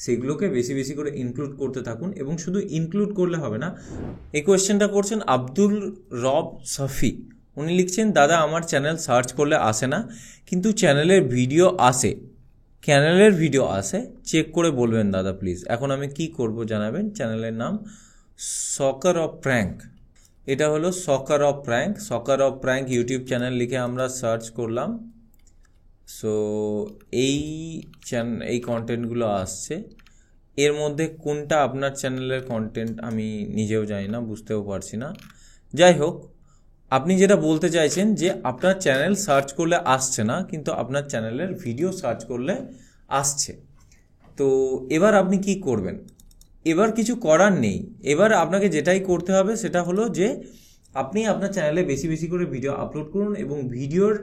সেগুলোকে বেশি বেশি করে ইনক্লুড করতে থাকুন। এবং শুধু ইনক্লুড করলে হবে না। এই কোয়েশ্চেনটা করছেন আব্দুল রব সাফি। উনি লিখছেন, দাদা আমার চ্যানেল সার্চ করলে আসে না, কিন্তু চ্যানেলের ভিডিও আসে, চেক করে বলবেন দাদা প্লিজ। এখন আমি কি করব জানাবেন। চ্যানেলের নাম সকার অফ প্র্যাঙ্ক। এটা হলো সকার অফ প্র্যাঙ্ক ইউটিউব চ্যানেল লিখে আমরা সার্চ করলাম। সো এই কন্টেন্টগুলো আসছে। এর মধ্যে কোনটা আপনার চ্যানেলের কন্টেন্ট আমি নিজেও জানি না, বুঝতেও পারছি না। যাই হোক, আপনি যেটা বলতে চাইছেন যে আপনার চ্যানেল সার্চ করলে আসছে না, কিন্তু আপনার চ্যানেলের ভিডিও সার্চ করলে আসছে। তো এবার আপনি কি করবেন? এবার কিছু করার নেই। এবার আপনাকে যেটাই করতে হবে সেটা হলো যে আপনি আপনার চ্যানেলে বেশি বেশি করে ভিডিও আপলোড করুন, এবং ভিডিওর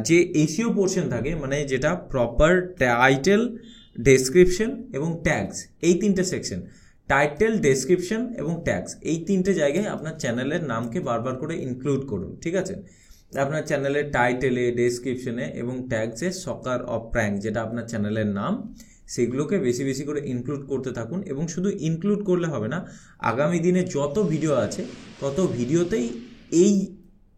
যে এসইও পোর্শন থাকে, মানে যেটা প্রপার টাইটেল, ডেসক্রিপশন এবং ট্যাগস, এই তিনটে সেকশন, টাইটেল, ডেসক্রিপশন এবং ট্যাগস, এই তিনটে জায়গায় আপনার চ্যানেলের নামকে বারবার করে ইনক্লুড করুন। ঠিক আছে? আপনার চ্যানেলের টাইটেলে, ডেসক্রিপশনে এবং ট্যাগসে সকার অফ প্র্যাঙ্ক, যেটা আপনার চ্যানেলের নাম, সেগুলোকে বেশি বেশি করে ইনক্লুড করতে থাকুন। এবং শুধু ইনক্লুড করলে হবে না, আগামী দিনে যত ভিডিও আছে তত ভিডিওতেই এই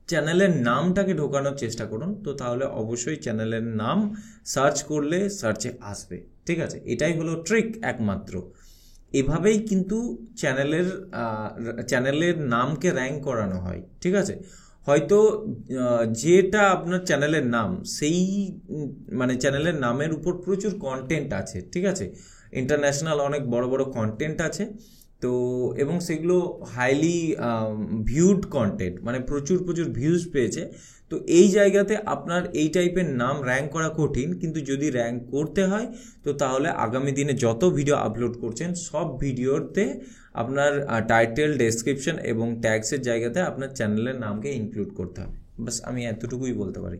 চ্যানেলের নামটাকে ঢোকানোর চেষ্টা করুন। তো তাহলে অবশ্যই চ্যানেলের নাম সার্চ করলে সার্চে আসবে। ঠিক আছে? এটাই হলো ট্রিক একমাত্র। এভাবেই কিন্তু চ্যানেলের নামকে র্যাঙ্ক করানো হয়। ঠিক আছে? হয়তো যেটা আপনার চ্যানেলের নাম, সেই মানে চ্যানেলের নামের উপর প্রচুর কন্টেন্ট আছে। ঠিক আছে? ইন্টারন্যাশনাল অনেক বড় বড় কন্টেন্ট আছে। তো এবং সেগুলো হাইলি ভিউড কন্টেন্ট, মানে প্রচুর প্রচুর ভিউজ পেয়েছে। তো এই জায়গাতে আপনার এই টাইপের নাম র্যাঙ্ক করা কঠিন, কিন্তু যদি র্যাঙ্ক করতে হয় তো তাহলে আগামী দিনে যত ভিডিও আপলোড করছেন সব ভিডিওতে আপনার টাইটেল, ডেসক্রিপশন এবং ট্যাগসের জায়গাতে আপনার চ্যানেলের নামকে ইনক্লুড করতে হবে। বাস আমি এতটুকুই বলতে পারি।